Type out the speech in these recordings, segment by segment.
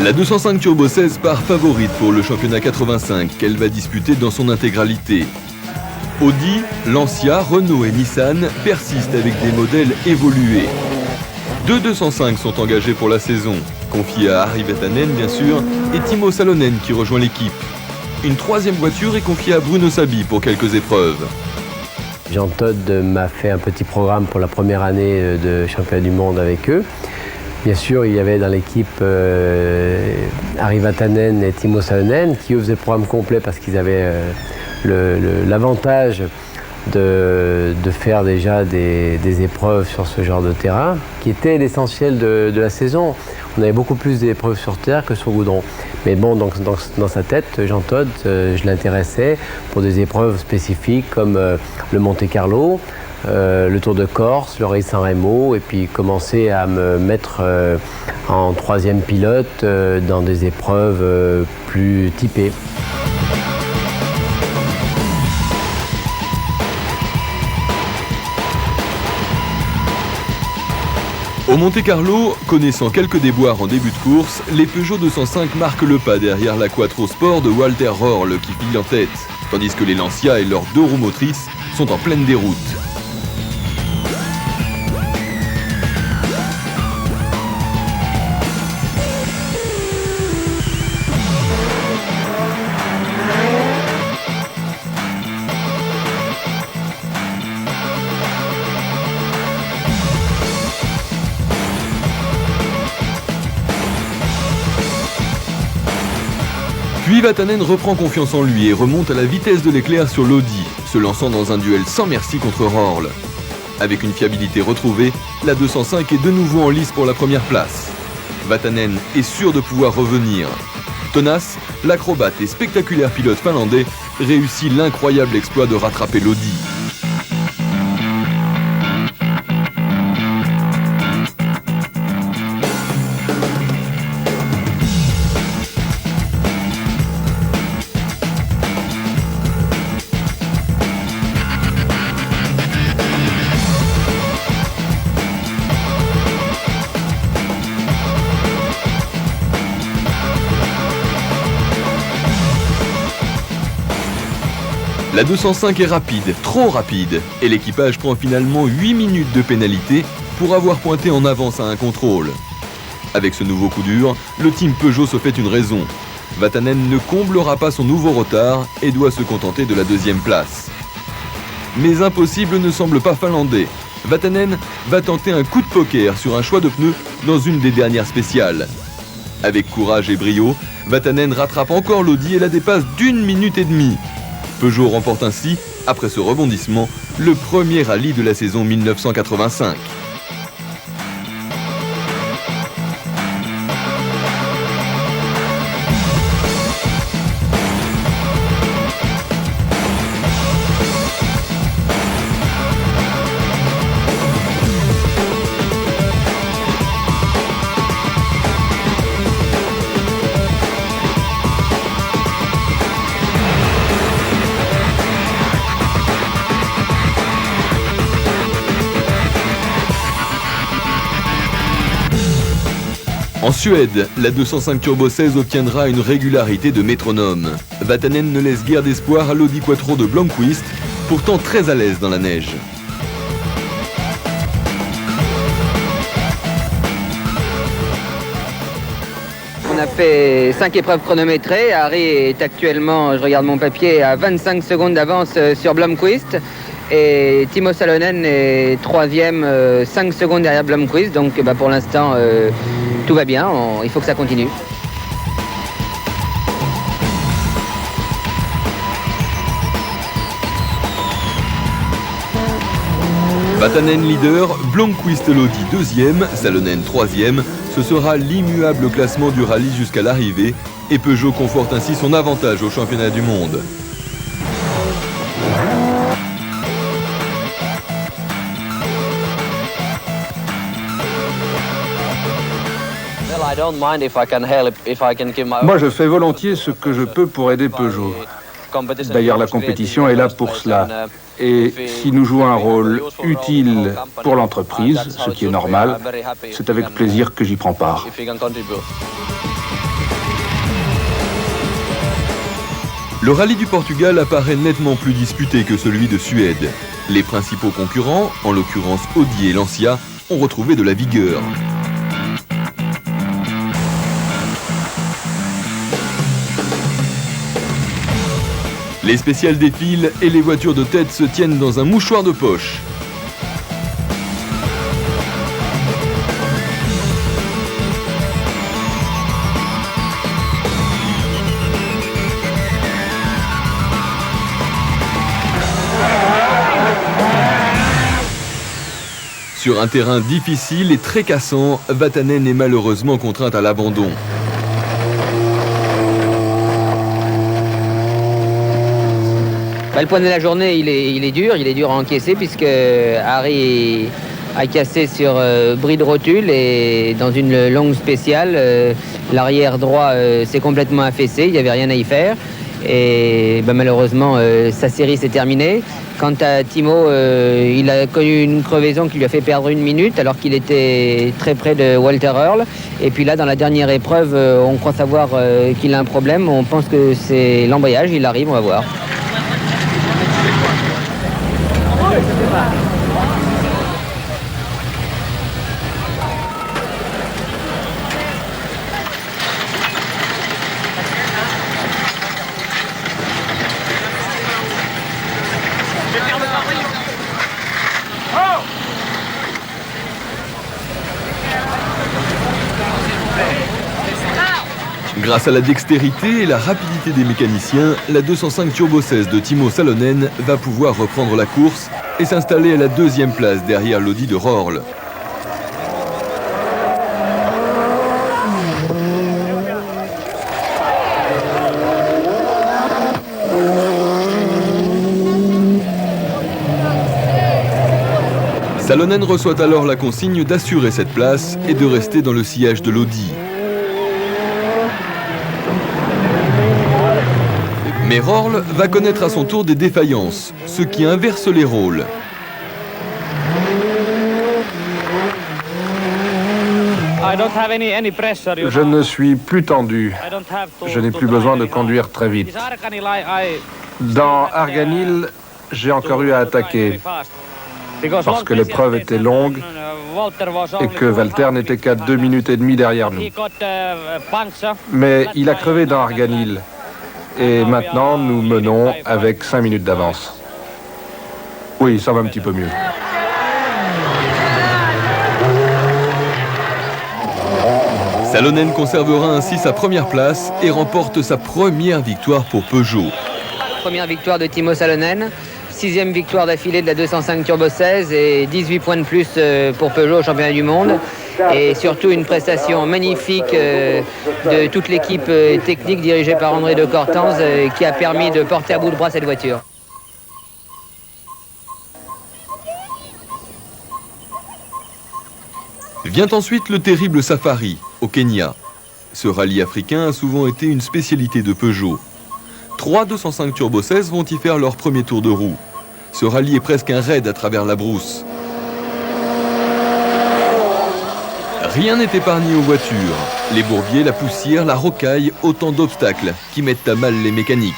La 205 Turbo 16 part favorite pour le championnat 85 qu'elle va disputer dans son intégralité. Audi, Lancia, Renault et Nissan persistent avec des modèles évolués. Deux 205 sont engagés pour la saison, confiés à Ari Vatanen bien sûr, et Timo Salonen qui rejoint l'équipe. Une troisième voiture est confiée à Bruno Sabi pour quelques épreuves. Jean Todt m'a fait un petit programme pour la première année de championnat du monde avec eux. Bien sûr, il y avait dans l'équipe Ari Vatanen et Timo Salonen qui eux faisaient le programme complet parce qu'ils avaient l'avantage de faire déjà des épreuves sur ce genre de terrain qui était l'essentiel de la saison. On avait beaucoup plus d'épreuves sur terre que sur goudron. Mais bon, donc, dans sa tête, Jean Todt, je l'intéressais pour des épreuves spécifiques comme le Monte-Carlo, le Tour de Corse, le Rallye San Remo, et puis commencer à me mettre en troisième pilote dans des épreuves plus typées. Au Monte-Carlo, connaissant quelques déboires en début de course, les Peugeot 205 marquent le pas derrière la Quattro Sport de Walter Röhrl qui file en tête, tandis que les Lancia et leurs deux roues motrices sont en pleine déroute. Puis Vatanen reprend confiance en lui et remonte à la vitesse de l'éclair sur l'Audi, se lançant dans un duel sans merci contre Röhrl. Avec une fiabilité retrouvée, la 205 est de nouveau en lice pour la première place. Vatanen est sûr de pouvoir revenir. Tenace, l'acrobate et spectaculaire pilote finlandais réussit l'incroyable exploit de rattraper l'Audi. La 205 est rapide, trop rapide, et l'équipage prend finalement 8 minutes de pénalité pour avoir pointé en avance à un contrôle. Avec ce nouveau coup dur, le team Peugeot se fait une raison. Vatanen ne comblera pas son nouveau retard et doit se contenter de la deuxième place. Mais impossible ne semble pas finlandais. Vatanen va tenter un coup de poker sur un choix de pneus dans une des dernières spéciales. Avec courage et brio, Vatanen rattrape encore l'Audi et la dépasse d'1 minute et demie. Peugeot remporte ainsi, après ce rebondissement, le premier rallye de la saison 1985. En Suède, la 205 Turbo 16 obtiendra une régularité de métronome. Vatanen ne laisse guère d'espoir à l'Audi Quattro de Blomqvist, pourtant très à l'aise dans la neige. On a fait 5 épreuves chronométrées. Harry est actuellement, je regarde mon papier, à 25 secondes d'avance sur Blomqvist. Et Timo Salonen est 3e, 5 secondes derrière Blomqvist. Donc pour l'instant, tout va bien. Il faut que ça continue. Vatanen leader, Blomqvist l'Audi 2e, Salonen 3e. Ce sera l'immuable classement du rallye jusqu'à l'arrivée. Et Peugeot conforte ainsi son avantage au championnat du monde. Moi, je fais volontiers ce que je peux pour aider Peugeot. D'ailleurs, la compétition est là pour cela. Et si nous jouons un rôle utile pour l'entreprise, ce qui est normal, c'est avec plaisir que j'y prends part. Le rallye du Portugal apparaît nettement plus disputé que celui de Suède. Les principaux concurrents, en l'occurrence Audi et Lancia, ont retrouvé de la vigueur. Les spéciales défilent et les voitures de tête se tiennent dans un mouchoir de poche. Sur un terrain difficile et très cassant, Vatanen est malheureusement contrainte à l'abandon. Le point de la journée, il est dur à encaisser puisque Harry a cassé sur bris de rotule et dans une longue spéciale, l'arrière droit s'est complètement affaissé, il n'y avait rien à y faire. Et malheureusement, sa série s'est terminée. Quant à Timo, il a connu une crevaison qui lui a fait perdre 1 minute alors qu'il était très près de Walter Earl. Et puis là, dans la dernière épreuve, on croit savoir qu'il a un problème. On pense que c'est l'embrayage, il arrive, on va voir. Grâce à la dextérité et la rapidité des mécaniciens, la 205 Turbo 16 de Timo Salonen va pouvoir reprendre la course et s'installer à la 2e place derrière l'Audi de Rorl. Salonen reçoit alors la consigne d'assurer cette place et de rester dans le sillage de l'Audi. Mais Rorl va connaître à son tour des défaillances, ce qui inverse les rôles. Je ne suis plus tendu. Je n'ai plus besoin de conduire très vite. Dans Arganil, j'ai encore eu à attaquer parce que l'épreuve était longue et que Walter n'était qu'à 2 minutes et demie derrière nous. Mais il a crevé dans Arganil. Et maintenant, nous menons avec 5 minutes d'avance. Oui, ça va un petit peu mieux. Salonen conservera ainsi sa première place et remporte sa première victoire pour Peugeot. Première victoire de Timo Salonen, 6e victoire d'affilée de la 205 Turbo 16 et 18 points de plus pour Peugeot au championnat du monde. Et surtout une prestation magnifique de toute l'équipe technique dirigée par André de Cortanz qui a permis de porter à bout de bras cette voiture. Vient ensuite le terrible Safari, au Kenya. Ce rallye africain a souvent été une spécialité de Peugeot. 3 205 Turbo 16 vont y faire leur premier tour de roue. Ce rallye est presque un raid à travers la brousse. Rien n'est épargné aux voitures. Les bourbiers, la poussière, la rocaille, autant d'obstacles qui mettent à mal les mécaniques.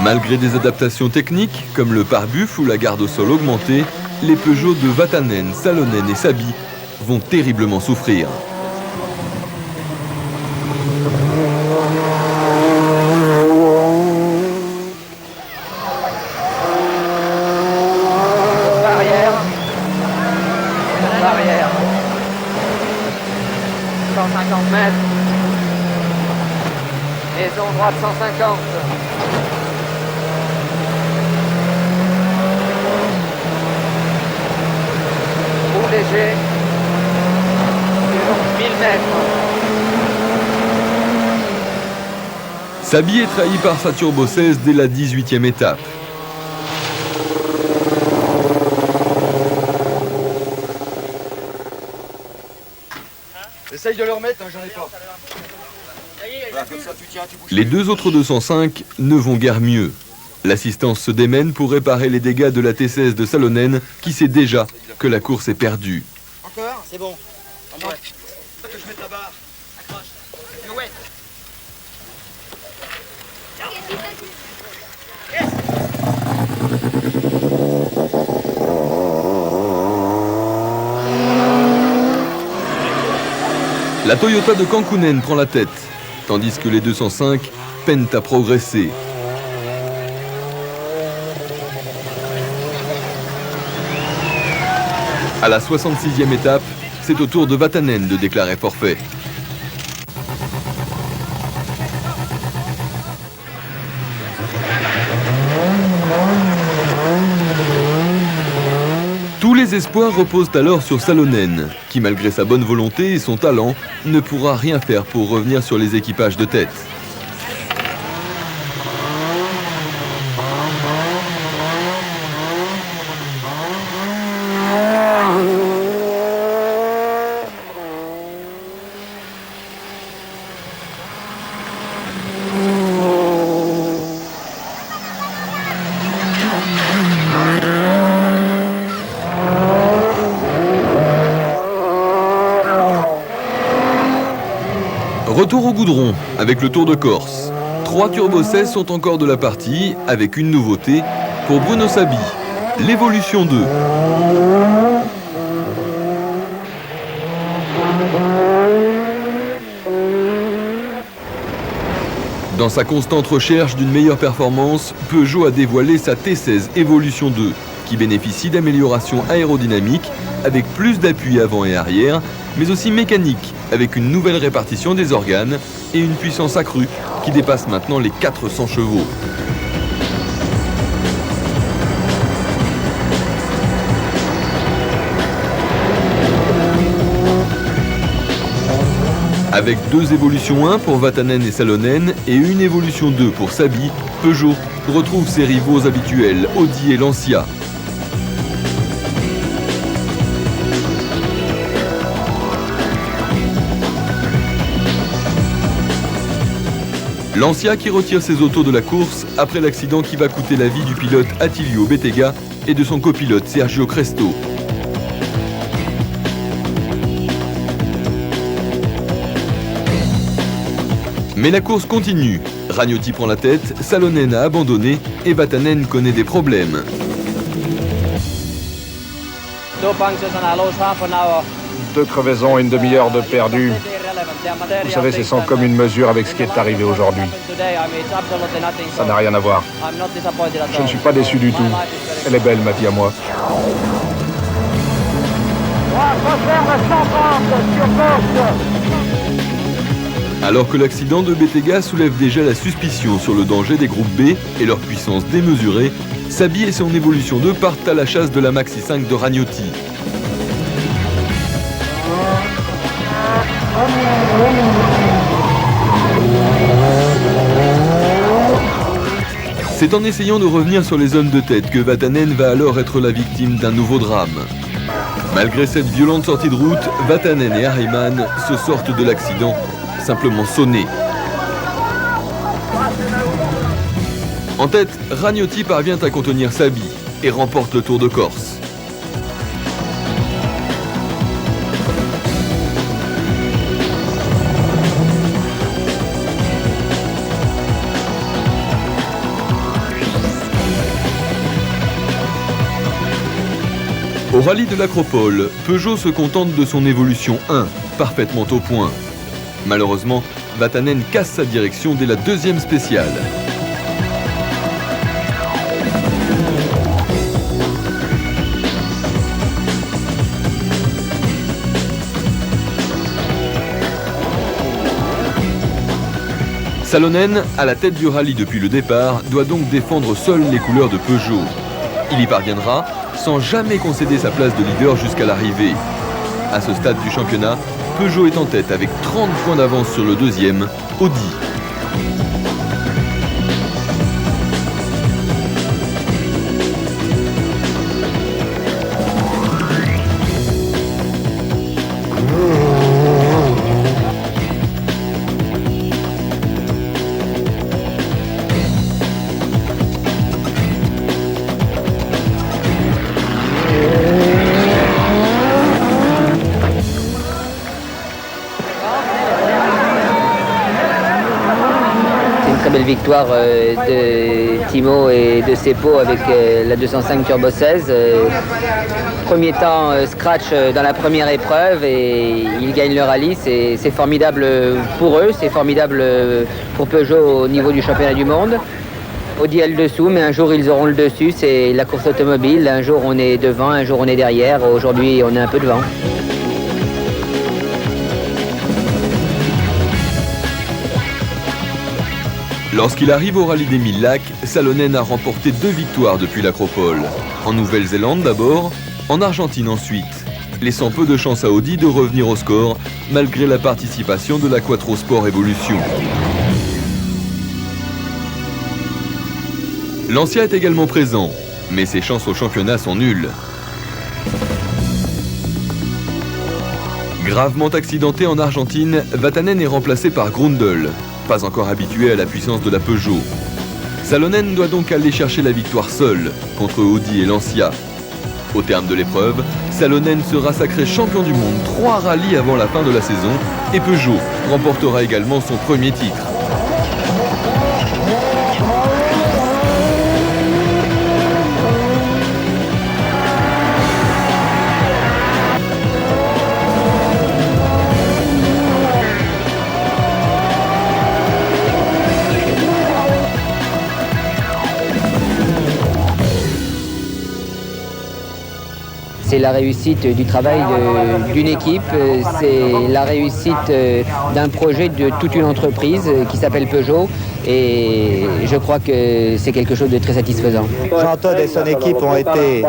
Malgré des adaptations techniques, comme le pare-buff ou la garde au sol augmentée, les Peugeot de Vatanen, Salonen et Saby vont terriblement souffrir. Barrière. 150 mètres. Maison droite 150. Léger, 1000 mètres. Saby est trahi par sa Turbo 16 dès la 18e étape. Essaye de le remettre, hein, j'en ai pas. Les deux autres 205 ne vont guère mieux. L'assistance se démène pour réparer les dégâts de la T16 de Salonen qui sait déjà que la course est perdue. Encore? C'est bon. Que je mette la barre. Accroche. Ouais. La Toyota de Kankkunen prend la tête, tandis que les 205 peinent à progresser. À la 66e étape, c'est au tour de Vatanen de déclarer forfait. Tous les espoirs reposent alors sur Salonen, qui malgré sa bonne volonté et son talent, ne pourra rien faire pour revenir sur les équipages de tête. Retour au goudron avec le Tour de Corse. 3 Turbo 16 sont encore de la partie avec une nouveauté pour Bruno Sabi, l'Evolution 2. Dans sa constante recherche d'une meilleure performance, Peugeot a dévoilé sa T16 Evolution 2 qui bénéficie d'améliorations aérodynamiques avec plus d'appui avant et arrière, mais aussi mécanique avec une nouvelle répartition des organes et une puissance accrue qui dépasse maintenant les 400 chevaux. Avec 2 évolutions 1 pour Vatanen et Salonen et une évolution 2 pour Sabi, Peugeot retrouve ses rivaux habituels, Audi et Lancia. Lancia qui retire ses autos de la course après l'accident qui va coûter la vie du pilote Attilio Bettega et de son copilote Sergio Cresto. Mais la course continue. Ragnotti prend la tête, Salonen a abandonné et Vatanen connaît des problèmes. Deux crevaisons, une demi-heure de perdu. Vous savez, c'est sans commune mesure avec ce qui est arrivé aujourd'hui. Ça n'a rien à voir. Je ne suis pas déçu du tout. Elle est belle, ma vie à moi. Alors que l'accident de Bettega soulève déjà la suspicion sur le danger des groupes B et leur puissance démesurée, Sabi et son évolution 2 partent à la chasse de la Maxi 5 de Ragnotti. C'est en essayant de revenir sur les zones de tête que Vatanen va alors être la victime d'un nouveau drame. Malgré cette violente sortie de route, Vatanen et Harriman se sortent de l'accident simplement sonnés. En tête, Ragnotti parvient à contenir Sabi et remporte le Tour de Corse. Au rallye de l'Acropole, Peugeot se contente de son évolution 1, parfaitement au point. Malheureusement, Vatanen casse sa direction dès la deuxième spéciale. Salonen, à la tête du rallye depuis le départ, doit donc défendre seul les couleurs de Peugeot. Il y parviendra sans jamais concéder sa place de leader jusqu'à l'arrivée. À ce stade du championnat, Peugeot est en tête avec 30 points d'avance sur le deuxième, Audi. victoire de Timo et de Seppo avec la 205 Turbo 16. Premier temps scratch dans la première épreuve et ils gagnent le rallye. C'est formidable pour eux, c'est formidable pour Peugeot au niveau du championnat du monde. Audi a le dessous, mais un jour ils auront le dessus. C'est la course automobile. Un jour on est devant, un jour on est derrière. Aujourd'hui on est un peu devant. Lorsqu'il arrive au rallye des 1000 lacs, Salonen a remporté 2 victoires depuis l'Acropole. En Nouvelle-Zélande d'abord, en Argentine ensuite, laissant peu de chance à Audi de revenir au score malgré la participation de la Quattro Sport Evolution. Lancia est également présent, mais ses chances au championnat sont nulles. Gravement accidenté en Argentine, Vatanen est remplacé par Grundle, pas encore habitué à la puissance de la Peugeot. Salonen doit donc aller chercher la victoire seul contre Audi et Lancia. Au terme de l'épreuve, Salonen sera sacré champion du monde 3 rallyes avant la fin de la saison et Peugeot remportera également son premier titre. C'est la réussite du travail d'une équipe, c'est la réussite d'un projet de toute une entreprise qui s'appelle Peugeot et je crois que c'est quelque chose de très satisfaisant. Jean Todt et son équipe ont été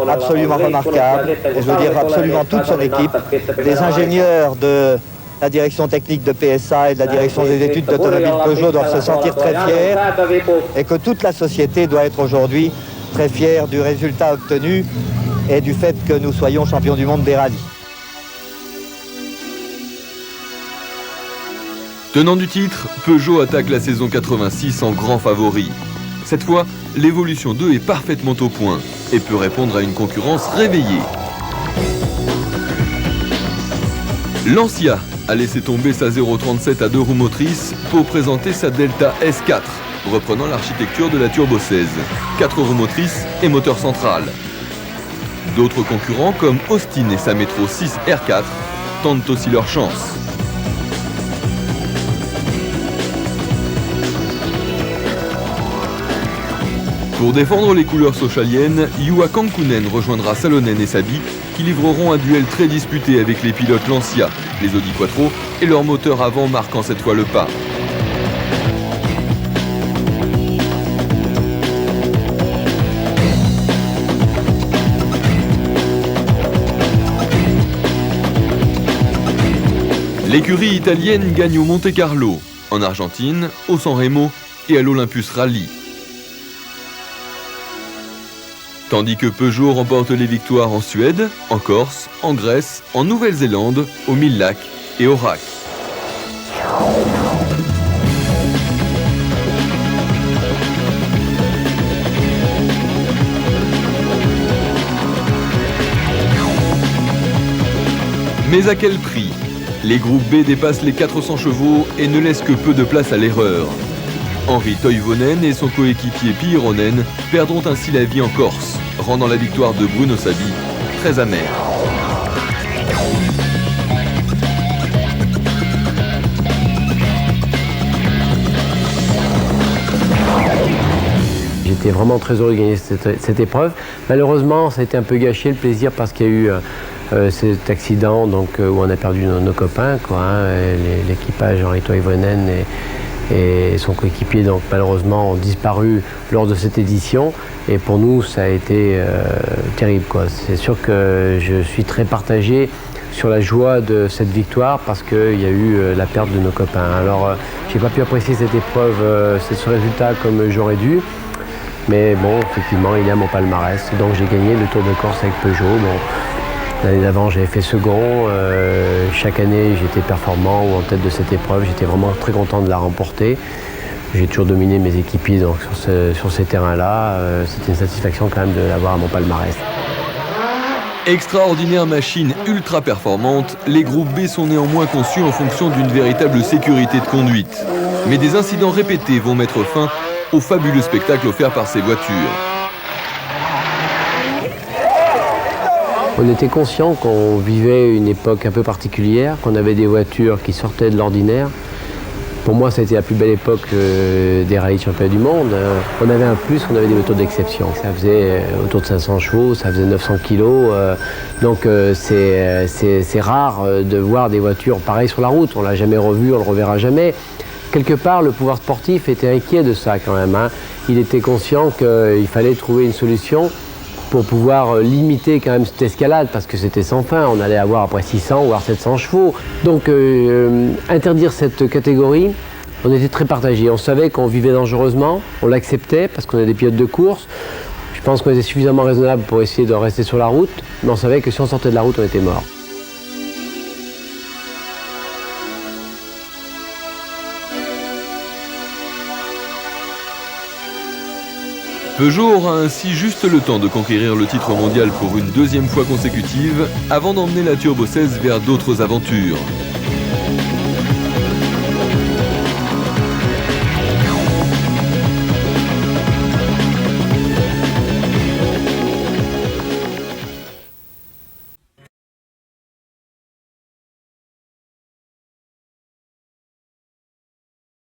absolument remarquables, et je veux dire absolument toute son équipe. Les ingénieurs de la direction technique de PSA et de la direction des études d'automobile Peugeot doivent se sentir très fiers et que toute la société doit être aujourd'hui très fière du résultat obtenu et du fait que nous soyons champions du monde des rallyes. Tenant du titre, Peugeot attaque la saison 86 en grand favori. Cette fois, l'évolution 2 est parfaitement au point et peut répondre à une concurrence réveillée. Lancia a laissé tomber sa 037 à 2 roues motrices pour présenter sa Delta S4, reprenant l'architecture de la Turbo 16. 4 roues motrices et moteur central. D'autres concurrents comme Austin et sa Metro 6 R4 tentent aussi leur chance. Pour défendre les couleurs sochaliennes, Juha Kankkunen rejoindra Salonen et Sabi qui livreront un duel très disputé avec les pilotes Lancia, les Audi Quattro et leur moteur avant marquant cette fois le pas. L'écurie italienne gagne au Monte Carlo, en Argentine, au San Remo et à l'Olympus Rally. Tandis que Peugeot remporte les victoires en Suède, en Corse, en Grèce, en Nouvelle-Zélande, aux 1000 lacs et au RAC. Mais à quel prix ? Les groupes B dépassent les 400 chevaux et ne laissent que peu de place à l'erreur. Henri Toivonen et son coéquipier Piironen perdront ainsi la vie en Corse, rendant la victoire de Bruno Sabi très amère. J'étais vraiment très heureux de gagner cette épreuve. Malheureusement, ça a été un peu gâché le plaisir parce qu'il y a eu cet accident donc, où on a perdu nos copains, quoi, hein, l'équipage Henri Toivonen et son coéquipier donc malheureusement ont disparu lors de cette édition et pour nous ça a été terrible, quoi. C'est sûr que je suis très partagé sur la joie de cette victoire parce qu'il y a eu la perte de nos copains. Alors j'ai pas pu apprécier cette épreuve, ce résultat comme j'aurais dû. Mais bon, effectivement, il est à mon palmarès. Donc j'ai gagné le Tour de Corse avec Peugeot. Bon, l'année d'avant, j'avais fait second. Chaque année, j'étais performant ou en tête de cette épreuve. J'étais vraiment très content de la remporter. J'ai toujours dominé mes équipiers donc, sur ces terrains-là. C'était une satisfaction quand même de l'avoir à mon palmarès. Extraordinaire machine ultra performante, les groupes B sont néanmoins conçus en fonction d'une véritable sécurité de conduite. Mais des incidents répétés vont mettre fin au fabuleux spectacle offert par ces voitures. On était conscient qu'on vivait une époque un peu particulière, qu'on avait des voitures qui sortaient de l'ordinaire. Pour moi, ça a été la plus belle époque des rallyes de championnat du monde. On avait un plus, on avait des motos d'exception. Ça faisait autour de 500 chevaux, ça faisait 900 kilos. Donc c'est rare de voir des voitures pareilles sur la route. On ne l'a jamais revu, on ne le reverra jamais. Quelque part, le pouvoir sportif était inquiet de ça quand même. Il était conscient qu'il fallait trouver une solution pour pouvoir limiter quand même cette escalade, parce que c'était sans fin. On allait avoir après 600 voire 700 chevaux. Donc interdire cette catégorie, on était très partagés. On savait qu'on vivait dangereusement, on l'acceptait parce qu'on est des pilotes de course. Je pense qu'on était suffisamment raisonnable pour essayer de rester sur la route, mais on savait que si on sortait de la route, on était mort. Peugeot aura ainsi juste le temps de conquérir le titre mondial pour une deuxième fois consécutive avant d'emmener la Turbo 16 vers d'autres aventures.